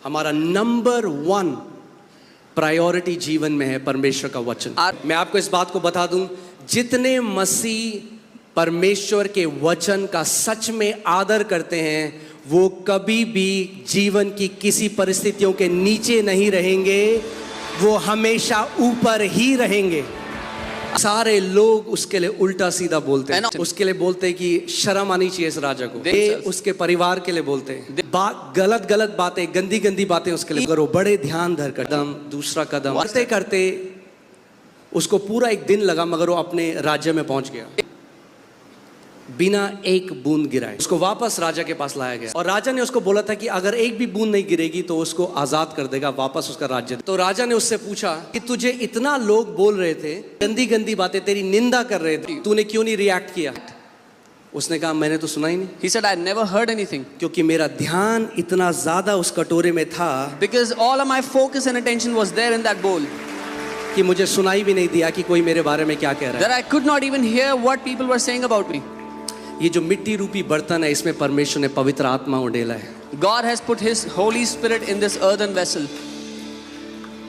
हमारा number 1 priority जीवन में है परमेश्वर का वचन। मैं आपको इस बात को बता दूं, जितने मसीह परमेश्वर के वचन का सच में आदर करते हैं वो कभी भी जीवन की किसी परिस्थितियों के नीचे नहीं रहेंगे, वो हमेशा ऊपर ही रहेंगे। सारे लोग उसके लिए उल्टा सीधा बोलते हैं, उसके लिए बोलते हैं कि शर्म आनी चाहिए इस राजा को। ये उसके परिवार के लिए बोलते हैं, गलत गलत बातें, गंदी गंदी बातें उसके लिए करो। बड़े ध्यान धर कर कदम दूसरा कदम करते करते उसको पूरा एक दिन लगा, मगर वो अपने राज्य में पहुंच गया बिना एक बूंद गिराए। उसको वापस राजा के पास लाया गया और राजा ने उसको बोला था कि अगर एक भी बूंद नहीं गिरेगी तो उसको आजाद कर देगा, वापस उसका राज्य। तो राजा ने उससे पूछा कि तुझे इतना लोग बोल रहे थे, गंदी गंदी बातें, तेरी निंदा कर रहे थे, तूने क्यों नहीं रिएक्ट किया? उसने कहा मैंने तो सुना ही नहीं। He said, I never heard anything. क्योंकि मेरा ध्यान इतना ज्यादा उस कटोरे में था, Because all of my focus and attention was there in that bowl, कि मुझे सुनाई भी नहीं दिया कि कोई मेरे बारे में क्या कह रहा है। that I could not even hear what people were saying about me. ये जो मिट्टी रूपी बर्तन है, इसमें परमेश्वर ने पवित्र आत्मा उड़ेला है। God has put His Holy Spirit in this earthen vessel.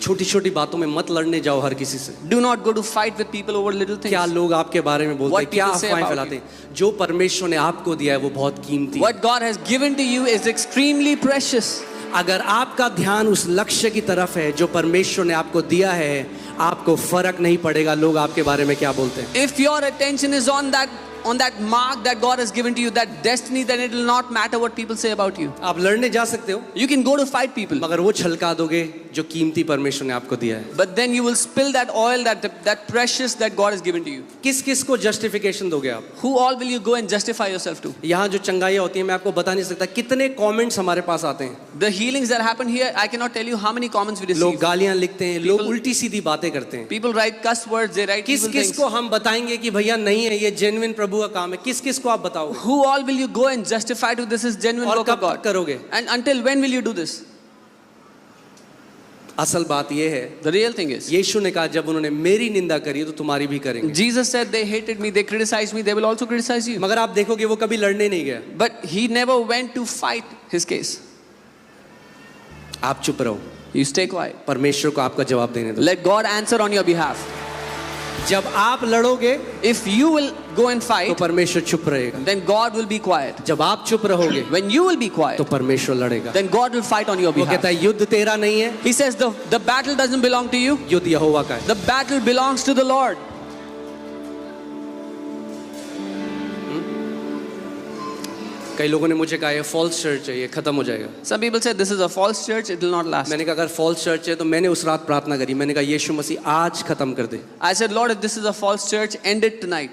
छोटी छोटी बातों में मत लड़ने जाओ हर किसी से। Do not go to fight with people over little things. क्या लोग आपके बारे में बोलते हैं, क्या अफवाहें फैलाते हैं। जो परमेश्वर ने आपको दिया है वो बहुत कीमती है। What God has given to you is extremely precious. अगर आपका ध्यान उस लक्ष्य की तरफ है जो परमेश्वर ने आपको दिया है, आपको फर्क नहीं पड़ेगा लोग आपके बारे में क्या बोलते हैं। If your attention is on that mark that God has given to you, that destiny, then it will not matter what people say about you. आप लड़ने जा सकते हो, You can go to fight people, मगर वो छलका दोगे जो कीमती परमेश्वर ने आपको दिया है। but then you will spill that oil, that precious that God has given to you. किस किस को जस्टिफिकेशन दोगे आप? Who all will you go and justify yourself to? यहाँ जो चंगाइयाँ होती हैं मैं आपको बता नहीं सकता कितने कमेंट्स हमारे पास आते हैं। The healings that happen here, I cannot tell you how many comments we receive. लोग गालियाँ लिखते हैं, लोग उल्टी सीधी बातें करते हैं। People write cuss words, they write किस evil किस things. को हम बताएंगे कि भैया नहीं है, ये जेन्युइन प्रभु का काम है? किस किस को आप बताओगे? Who all will you go and justify to this is genuine और work of कब God? करोगे? And until when will you do this? असल बात ये है, The real thing is, यीशु ने कहा जब उन्होंने मेरी निंदा करी तो तुम्हारी भी करेंगे। Jesus said they hated me, they criticized me, they will also criticize you. मगर आप देखोगे वो कभी लड़ने नहीं गया। But he never went to fight his case. आप चुप रहो, You stay quiet. परमेश्वर को आपका जवाब देने दो। Let God answer on your behalf. जब आप लड़ोगे If you will go and तो fight, परमेश्वर चुप रहेगा। then God will be quiet. जब आप चुप रहोगे When you will be तो quiet, परमेश्वर लड़ेगा। then God will fight on your वो कहता behalf. है युद्ध तेरा नहीं है, He says the battle doesn't belong to you. युद्ध यहोवा का है। The battle belongs to the Lord. कई लोगों ने मुझे कहा ये फॉल्स चर्च है, ये खत्म हो जाएगा। Some people say this is a false church, it will not last. मैंने कहा अगर फॉल्स चर्च है तो मैंने उस रात प्रार्थना करी, मैंने कहा यीशु मसीह आज खत्म कर दे। I said, Lord, if this is a false church, end it tonight.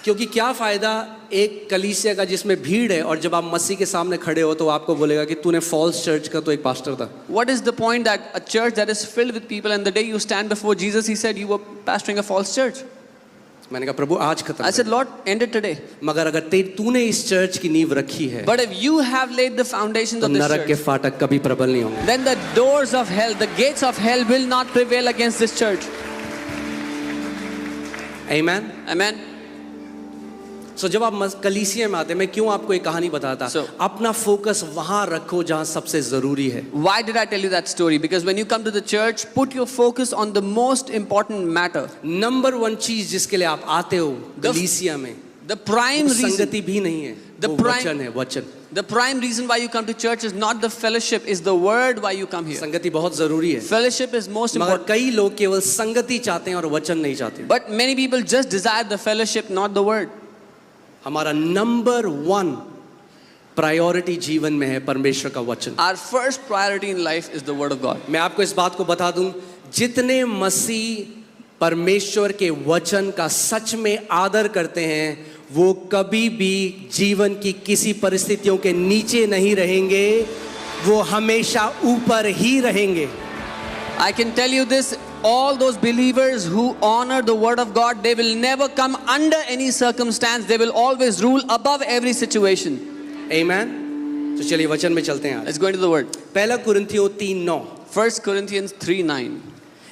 क्योंकि क्या फायदा एक कलीसिया का जिसमें भीड़ है और जब आप मसीह के सामने खड़े हो तो आपको बोलेगा कि तूने फॉल्स चर्च का तो एक पास्टर था। What is the point that a church that is filled with people and the day you stand before Jesus, he said you were pastoring a false church? मैंने कहा प्रभु आज खत्म। I said, Lord, end it today. मगर अगर तूने इस church की नींव रखी है But if you have laid the foundations तो of this नरक के church, फाटक कभी प्रबल नहीं होंगे। then the doors of hell, the gates of hell will not prevail against this church. आमीन। Amen. सो जब आप कलीसिया में आते हैं, मैं क्यों आपको एक कहानी बताता, अपना फोकस वहां रखो जहां सबसे जरूरी है। Why did I tell you that story? Because when you come to the church, put your focus on the most important matter. Number 1 चीज जिसके लिए आप आते हो कलीसिया में, The prime reason, संगति भी नहीं है, वो वचन है, वचन। the prime reason why you come to church is not the fellowship, is the word why you come here. संगति बहुत जरूरी है, Fellowship is most मगर important. कई लोग केवल संगति चाहते हैं और वचन नहीं चाहते। But many people just desire the fellowship, not the word. हमारा नंबर 1 प्रायोरिटी जीवन में है परमेश्वर का वचन। Our first priority in life is the word of God. मैं आपको इस बात को बता दूं, जितने मसीह परमेश्वर के वचन का सच में आदर करते हैं वो कभी भी जीवन की किसी परिस्थितियों के नीचे नहीं रहेंगे, वो हमेशा ऊपर ही रहेंगे। I can tell you this, all those believers who honor the word of God, they will never come under any circumstance, they will always rule above every situation. Amen. तो चलिए वचन में चलते हैं। Let's go into the word. पहला कुरिन्थियों 3:9, 1 Corinthians 3:9.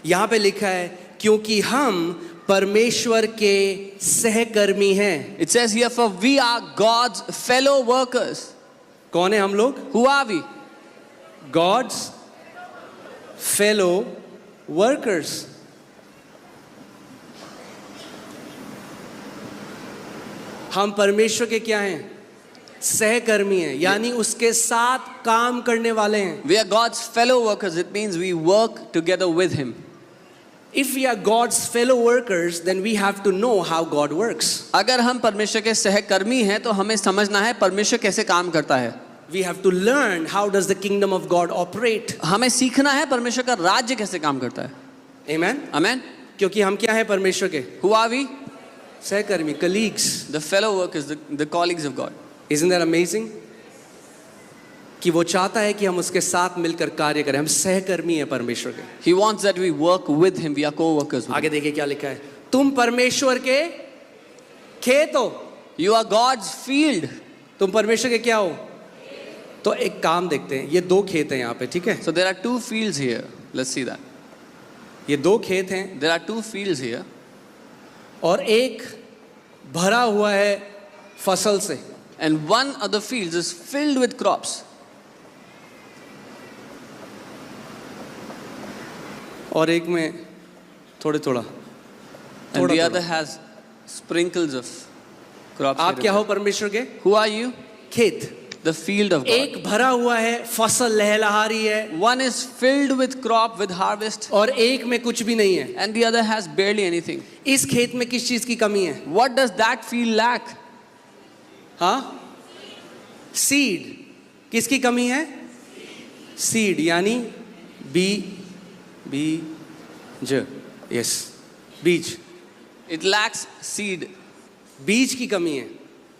यहाँ पे लिखा है क्योंकि हम परमेश्वर के सहकर्मी हैं। It says here, for we are God's fellow workers. कौन है हम लोग? Who are we? God's fellow workers. हम परमेश्वर के क्या हैं? सहकर्मी हैं, यानी उसके साथ काम करने वाले हैं. We are God's fellow workers. It means we work together with Him. If we are God's fellow workers, then we have to know how God works. अगर हम परमेश्वर के सहकर्मी हैं तो हमें समझना है परमेश्वर कैसे काम करता है. We have to learn how does the kingdom of God operate. हमें सीखना है परमेश्वर का राज्य कैसे काम करता है. Amen. Amen. क्योंकि हम क्या हैं परमेश्वर के? Who are we? सहकर्मी, colleagues. The fellow workers, the colleagues of God. Isn't that amazing? कि वो चाहता है कि हम उसके साथ मिलकर कार्य करें. हम सहकर्मी हैं परमेश्वर के. He wants that we work with Him. We are co-workers with Him. आगे देखिए क्या लिखा है. तुम परमेश्वर के खेत हो. You are God's field. तुम परमेश्वर के क्या हो? तो एक काम देखते हैं. ये दो खेत हैं यहाँ पे, ठीक है? So there are two fields here. Let's see that. ये दो खेत हैं There are two fields here. और एक भरा हुआ है फसल से. And one of the fields is filled with crops. और एक में थोड़ा And the other has sprinkles of crops. आप क्या हो परमेश्वर के? Who are you? खेत. The field of God. एक भरा हुआ है, फसल लहलहा रही है, One is filled with crop, with harvest, और एक में कुछ भी नहीं है. and the other has barely anything. इस खेत में किस चीज की कमी है? What does that field lack? हाँ, सीड. किसकी कमी है? सीड, यानी बीज. यस, बीज. It lacks seed. बीज की कमी है.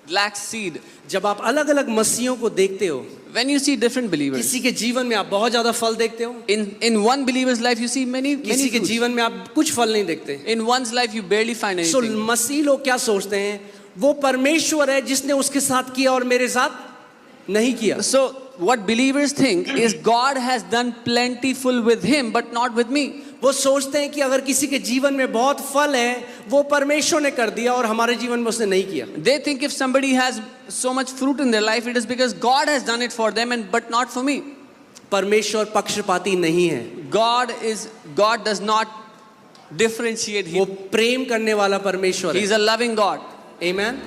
It lacks seed. जब आप अलग अलग मसीहों को देखते हो, When you see different believers, किसी के जीवन में आप बहुत ज्यादा फल देखते हो, in one believer's life you see many किसी के fruits. जीवन में आप कुछ फल नहीं देखते. In one's life you barely find so anything. मसीह लोग क्या सोचते हैं? वो परमेश्वर है जिसने उसके साथ किया और मेरे साथ नहीं किया. So what believers think is God has done plentiful with him but not with me. वो सोचते हैं कि अगर किसी के जीवन में बहुत फल है, वो परमेश्वर ने कर दिया और हमारे जीवन में उसने नहीं किया. They think if somebody has so much fruit in their life, it is because God has done it for them and but not for me. परमेश्वर पक्षपाती नहीं है. God does not differentiate. वो प्रेम करने वाला परमेश्वर He is है. a loving God. Amen.